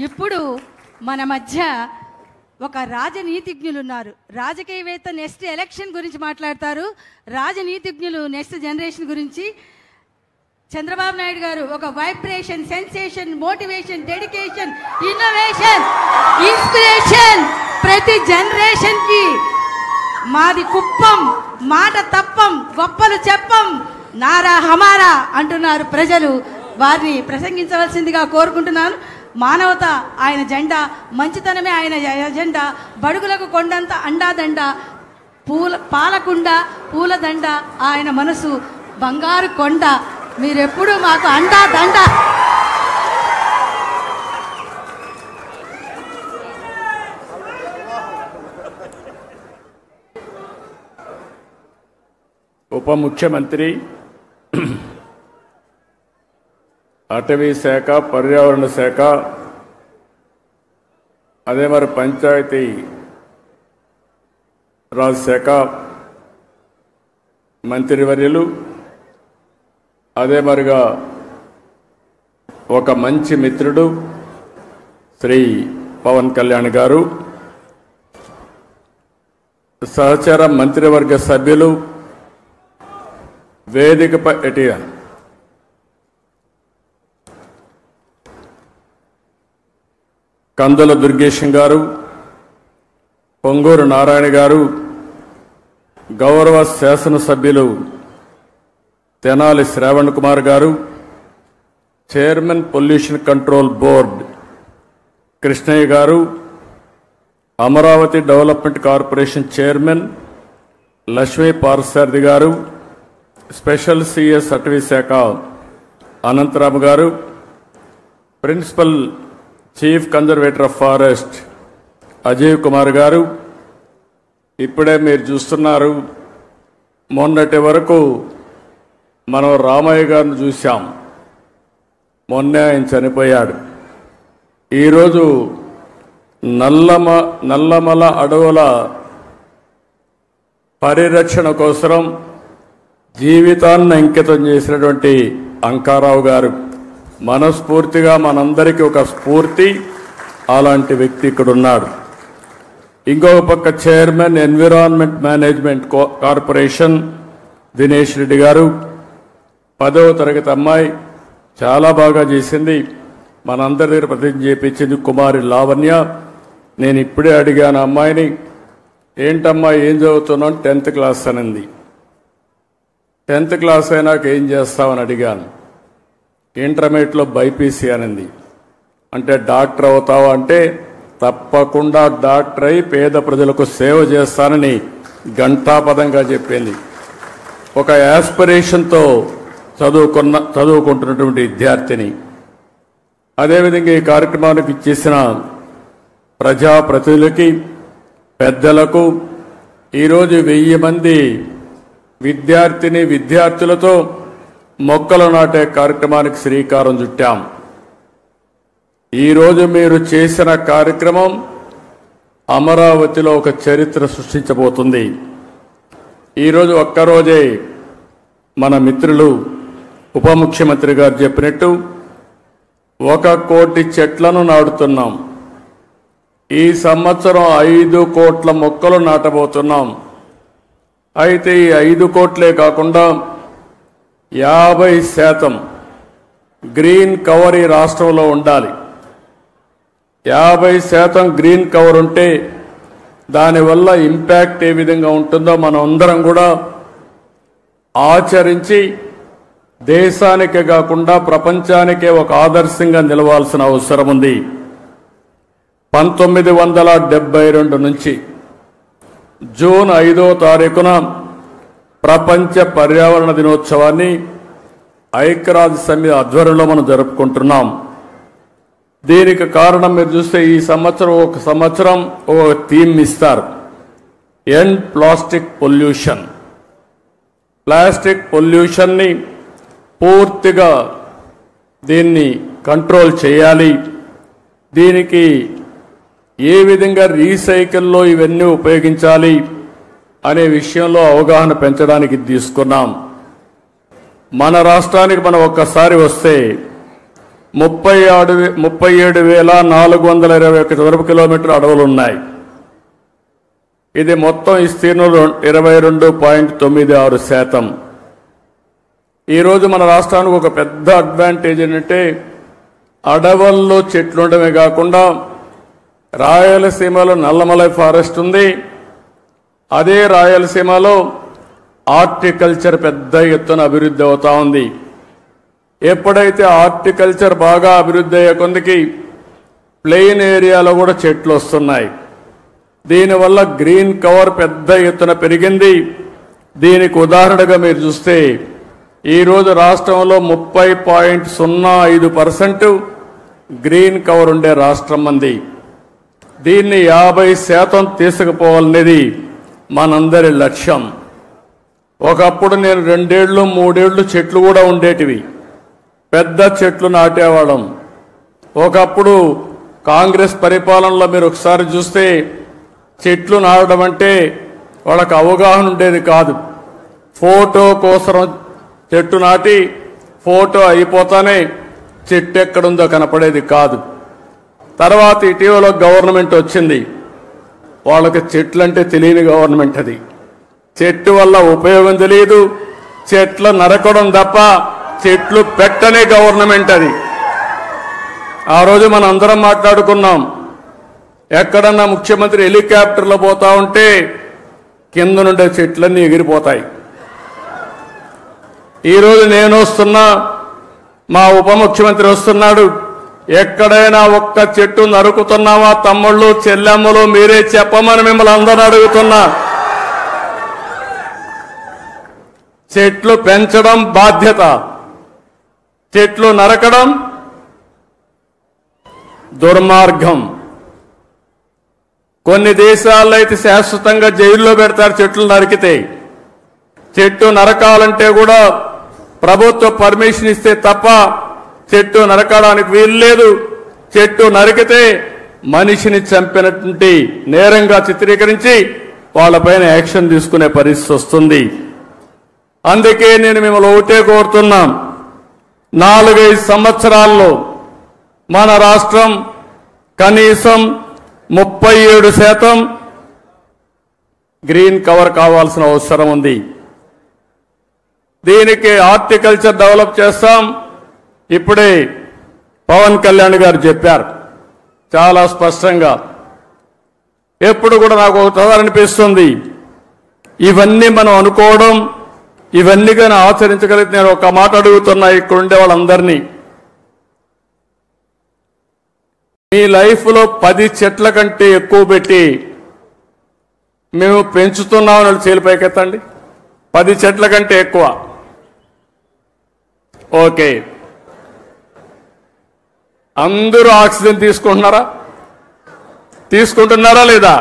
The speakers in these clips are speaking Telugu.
ఇప్పుడు మన మధ్య ఒక రాజనీతిజ్ఞులు ఉన్నారు. రాజకీయవేత్త నెక్స్ట్ ఎలక్షన్ గురించి మాట్లాడతారు. రాజనీతిజ్ఞులు నెక్స్ట్ జనరేషన్ గురించి. చంద్రబాబు నాయుడు గారు ఒక vibration, sensation, motivation, dedication, innovation, inspiration ప్రతి జనరేషన్ కి. మాది కుప్పం, మాట తప్పం, గొప్పలు చెప్పం, నారా హమారా అంటున్నారు ప్రజలు. వారిని ప్రసంగించవలసిందిగా కోరుకుంటున్నాను. మానవత ఆయన జెండా, మంచితనమే ఆయన ఎజెండా, బడుగులకు కొండంత అండాదండ, పాలకుండ పూలదండ, ఆయన మనసు బంగారు కొండ, మీరెప్పుడు మాకు అండా దండ. ఉప ముఖ్యమంత్రి, అటవీ శాఖ, పర్యావరణ శాఖ, అదే మరి పంచాయతీ రాజ్ శాఖ మంత్రివర్యులు, అదే మరిగా ఒక మంచి మిత్రుడు శ్రీ పవన్ కళ్యాణ్ గారు, సహచర మంత్రివర్గ సభ్యులు, వేదికపై కందుల దుర్గేశం గారు, పొంగూరు నారాయణ గారు, గౌరవ శాసనసభ్యులు Tenali Shravan Kumar garu, chairman pollution control board Krishnaiah garu, Amaravati development corporation chairman Lakshmi Parthasarathi garu, special CS అటవీ శాఖ Anantharamu garu, principal chief conservator of forest Ajay Kumar garu. ఇప్పుడే మీరు చూస్తున్నారు, మొన్నటి వరకు మనం రామయ్య గారిని చూశాం, మొన్నే ఆయన చనిపోయాడు. ఈరోజు నల్లమల అడవుల పరిరక్షణ కోసం జీవితాన్ని అంకితం చేసినటువంటి అంకారావు గారు మనస్ఫూర్తిగా మనందరికీ ఒక స్ఫూర్తి. అలాంటి వ్యక్తి ఇక్కడ ఉన్నాడు. ఇంకొక పక్క chairman environment management corporation Dinesh Reddy గారు, 10వ తరగతి అమ్మాయి, చాలా బాగా చేసింది, మనందరి దగ్గర ప్రతిజ్ఞ చేయించింది కుమారి లావణ్య. నేను ఇప్పుడే అడిగాను అమ్మాయిని, ఏంటమ్మా ఏం చదువుతున్నావు? 10th క్లాస్ అనింది. 10th క్లాస్ అయినాక ఏం చేస్తామని అడిగాను. ఇంటర్మీడియట్లో బైపీసీ అనింది. అంటే డాక్టర్ అవుతావా అంటే తప్పకుండా డాక్టర్ అయి పేద ప్రజలకు సేవ చేస్తానని ఘంటాపదంగా చెప్పింది. ఒక యాస్పిరేషన్తో చదువుకుంటున్నటువంటి విద్యార్థిని. అదేవిధంగా ఈ కార్యక్రమానికి ఇచ్చేసిన ప్రజాప్రతినిధులకి, పెద్దలకు, ఈరోజు 1000 మంది విద్యార్థులతో మొక్కలు నాటే కార్యక్రమానికి శ్రీకారం చుట్టాం. ఈరోజు మీరు చేసిన కార్యక్రమం అమరావతిలో ఒక చరిత్ర సృష్టించబోతుంది. ఈరోజు ఒక్కరోజే మన మిత్రులు ఉప ముఖ్యమంత్రి గారు చెప్పినట్టు 1 కోటి చెట్లను నాటుతున్నాం. ఈ సంవత్సరం 5 కోట్ల మొక్కలు నాటబోతున్నాం. అయితే ఈ 5 కోట్లే కాకుండా 50% గ్రీన్ కవర్ ఈ రాష్ట్రంలో ఉండాలి. 50% గ్రీన్ కవర్ ఉంటే దానివల్ల ఇంపాక్ట్ ఏ విధంగా ఉంటుందో మనం అందరం కూడా ఆచరించి దేశానికే కాకుండా ప్రపంచానికే ఒక ఆదర్శంగా నిలవాల్సిన అవసరం ఉంది. 1972 నుంచి జూన్ 5వ తారీఖున ప్రపంచ పర్యావరణ దినోత్సవాన్ని ఐక్యరాజ్య సమితి ఆధ్వర్యంలో మనం జరుపుకుంటున్నాం. దీనికి కారణం మీరు చూస్తే ఈ సంవత్సరం ఒక థీమ్ ఇస్తారు, ఎండ్ ప్లాస్టిక్ పొల్యూషన్. ప్లాస్టిక్ పొల్యూషన్ని పూర్తిగా దీన్ని కంట్రోల్ చేయాలి. దీనికి ఏ విధంగా రీసైకిల్లో ఇవన్నీ ఉపయోగించాలి అనే విషయంలో అవగాహన పెంచడానికి తీసుకున్నాం. మన రాష్ట్రానికి మనం ఒక్కసారి వస్తే 37,421 చదరపు కిలోమీటర్ల అడవులు ఉన్నాయి. ఇది మొత్తం విస్తీర్ణంలో 22.96%. ఈరోజు మన రాష్ట్రానికి ఒక పెద్ద అడ్వాంటేజ్ ఏంటంటే అడవుల్లో చెట్లు ఉండడమే కాకుండా రాయలసీమలో నల్లమలై ఫారెస్ట్ ఉంది. అదే రాయలసీమలో హార్టికల్చర్ పెద్ద ఎత్తున అభివృద్ధి అవుతా ఉంది. ఎప్పుడైతే హార్టికల్చర్ బాగా అభివృద్ధి అయ్యే కొందికి ప్లెయిన్ ఏరియాలో కూడా చెట్లు వస్తున్నాయి. దీనివల్ల గ్రీన్ కవర్ పెద్ద ఎత్తున పెరిగింది. దీనికి ఉదాహరణగా మీరు చూస్తే ఈరోజు రాష్ట్రంలో 30.05% గ్రీన్ కవర్ ఉండే రాష్ట్రం మంది. దీన్ని 50% తీసుకుపోవాలనేది మనందరి లక్ష్యం. ఒకప్పుడు నేను 2 ఏళ్ళు 3 ఏళ్ళు చెట్లు కూడా ఉండేటివి, పెద్ద చెట్లు నాటేవాళ్ళం. ఒకప్పుడు కాంగ్రెస్ పరిపాలనలో మీరు ఒకసారి చూస్తే చెట్లు నాటడం అంటే వాళ్ళకి అవగాహన ఉండేది కాదు. ఫోటో కోసం చెట్టు నాటి ఫోటో అయిపోతానే చెట్టు ఎక్కడుందో కనపడేది కాదు. తర్వాత ఇటీవల గవర్నమెంట్ వచ్చింది, వాళ్ళకి చెట్లంటే తెలియని గవర్నమెంట్ అది. చెట్టు వల్ల ఉపయోగం తెలియదు, చెట్లు నరకడం తప్ప చెట్లు పెట్టనే గవర్నమెంట్ అది. ఆ రోజు మనం అందరం మాట్లాడుకున్నాం, ఎక్కడన్నా ముఖ్యమంత్రి హెలికాప్టర్లో పోతా ఉంటే కింద నుండే చెట్లన్నీ ఎగిరిపోతాయి. ఈరోజు నేను వస్తున్నా, మా ఉప ముఖ్యమంత్రి వస్తున్నాడు, ఎక్కడైనా ఒక్క చెట్టు నరుకుతున్నావా తమ్ముళ్ళు చెల్లెమ్మలు మీరే చెప్పమని మిమ్మల్ని అందరూ అడుగుతున్నా. చెట్లు పెంచడం బాధ్యత, చెట్లు నరకడం దుర్మార్గం. కొన్ని దేశాల్లో అయితే శాశ్వతంగా జైల్లో పెడతారు చెట్లు నరికితే. చెట్టు నరకాలంటే కూడా ప్రభుత్వ పర్మిషన్ ఇస్తే తప్ప చెట్టు నరకడానికి వీలు లేదు. చెట్టు నరికితే మనిషిని చంపినటువంటి నేరంగా చిత్రీకరించి వాళ్ళపైన యాక్షన్ తీసుకునే పరిస్థితి వస్తుంది. అందుకే నేను మిమ్మల్ని ఒకటే కోరుతున్నాం, 4-5 సంవత్సరాల్లో మన రాష్ట్రం కనీసం 37% గ్రీన్ కవర్ కావాల్సిన అవసరం ఉంది. దీనికి హార్టికల్చర్ డెవలప్ చేస్తాం. ఇప్పుడే పవన్ కళ్యాణ్ గారు చెప్పారు చాలా స్పష్టంగా. ఎప్పుడు కూడా నాకు ఒక అనిపిస్తుంది, ఇవన్నీ మనం అనుకోవడం, ఇవన్నీ కానీ ఆచరించగలిగితే, నేను ఒక మాట అడుగుతున్నా ఇక్కడ ఉండే వాళ్ళందరినీ, మీ లైఫ్లో 10 చెట్ల కంటే ఎక్కువ పెట్టి మేము పెంచుతున్నామని చేలిపైకెత్తండి. 10 చెట్ల కంటే ఎక్కువ. ఓకే, అందరూ ఆక్సిజన్ తీసుకుంటున్నారా లేదా?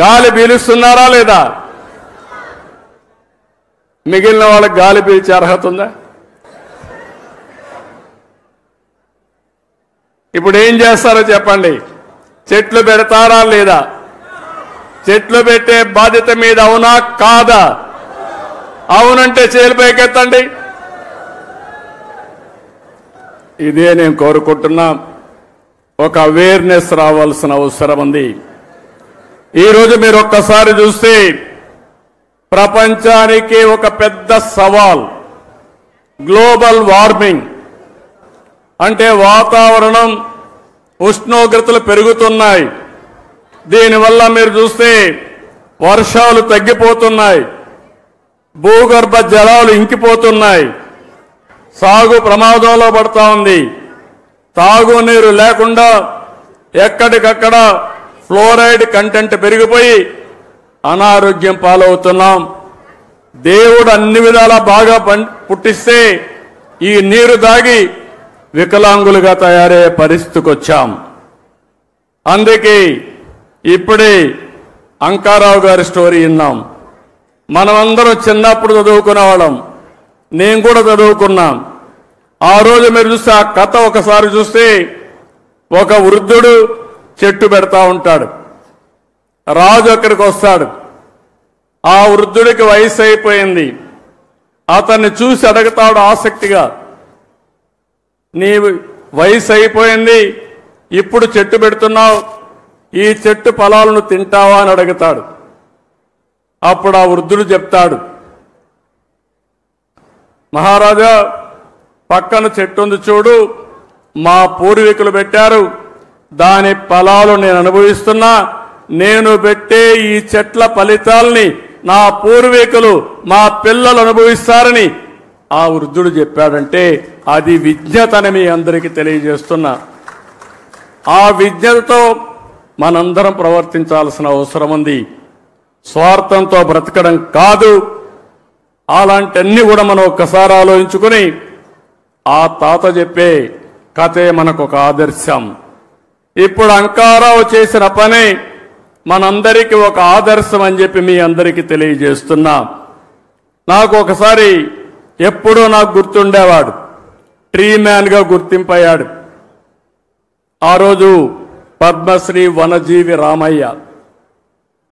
గాలి పీలుస్తున్నారా లేదా? మిగిలిన వాళ్ళకి గాలి పీల్చే అర్హత ఉందా? ఇప్పుడు ఏం చేస్తారో చెప్పండి. చెట్లు పెడతారా లేదా? చెట్లు పెట్టే బాధ్యత మీద అవునా కాదా? అవునంటే చేలిపైకెత్తండి. ఇదే నేను కోరుకుంటున్నా. ఒక అవేర్నెస్ రావాల్సిన అవసరం ఉంది. ఈరోజు మీరు ఒక్కసారి చూస్తే ప్రపంచానికి ఒక పెద్ద సవాల్ గ్లోబల్ వార్మింగ్. అంటే వాతావరణం ఉష్ణోగ్రతలు పెరుగుతున్నాయి. దీనివల్ల మీరు చూస్తే వర్షాలు తగ్గిపోతున్నాయి, భూగర్భ జలాలు ఇంకిపోతున్నాయి, సాగు ప్రమాదంలో పడతా ఉంది. తాగునీరు లేకుండా ఎక్కడికక్కడ ఫ్లోరైడ్ కంటెంట్ పెరిగిపోయి అనారోగ్యం పాలవుతున్నాం. దేవుడు అన్ని విధాలా బాగా పుట్టిస్తే ఈ నీరు దాగి వికలాంగులుగా తయారయ్యే పరిస్థితికి వచ్చాం. అందుకే ఇప్పుడే అంకారావు గారి స్టోరీ విన్నాం. మనమందరం చిన్నప్పుడు చదువుకునే వాళ్ళం, నేను కూడా చదువుకున్నాం. ఆ రోజు మీరు చూస్తే ఆ కథ ఒకసారి చూస్తే ఒక వృద్ధుడు చెట్టు పెడతా ఉంటాడు, రాజు అక్కడికి వస్తాడు. ఆ వృద్ధుడికి వయసు అయిపోయింది. అతన్ని చూసి అడుగుతాడు ఆసక్తిగా, నీ వయసు అయిపోయింది, ఇప్పుడు చెట్టు పెడుతున్నావు, ఈ చెట్టు ఫలాలను తింటావా అని అడుగుతాడు. అప్పుడు ఆ వృద్ధుడు చెప్తాడు, మహారాజా పక్కన చెట్టు ఉంది చూడు, మా పూర్వీకులు పెట్టారు, దాని ఫలాలు నేను అనుభవిస్తున్నా, నేను పెట్టే ఈ చెట్ల ఫలితాలని నా పూర్వీకులు మా పిల్లలు అనుభవిస్తారని ఆ వృద్ధుడు చెప్పాడంటే అది విజ్ఞతని మీ అందరికీ తెలియజేస్తున్నా. ఆ విజ్ఞతతో మనందరం ప్రవర్తించాల్సిన అవసరం ఉంది. స్వార్థంతో బ్రతకడం కాదు. అలాంటివన్నీ కూడా మనం ఒక్కసారి ఆలోచించుకుని ఆ తాత చెప్పే కథే మనకు ఒక ఆదర్శం. ఇప్పుడు అంకారావు చేసిన పని మనందరికీ ఒక ఆదర్శం అని చెప్పి మీ అందరికీ తెలియజేస్తున్నా. నాకు ఒకసారి ఎప్పుడూ నాకు గుర్తుండేవాడు, ట్రీ మ్యాన్గా గుర్తింపయ్యాడు. ఆ రోజు పద్మశ్రీ వనజీవి రామయ్య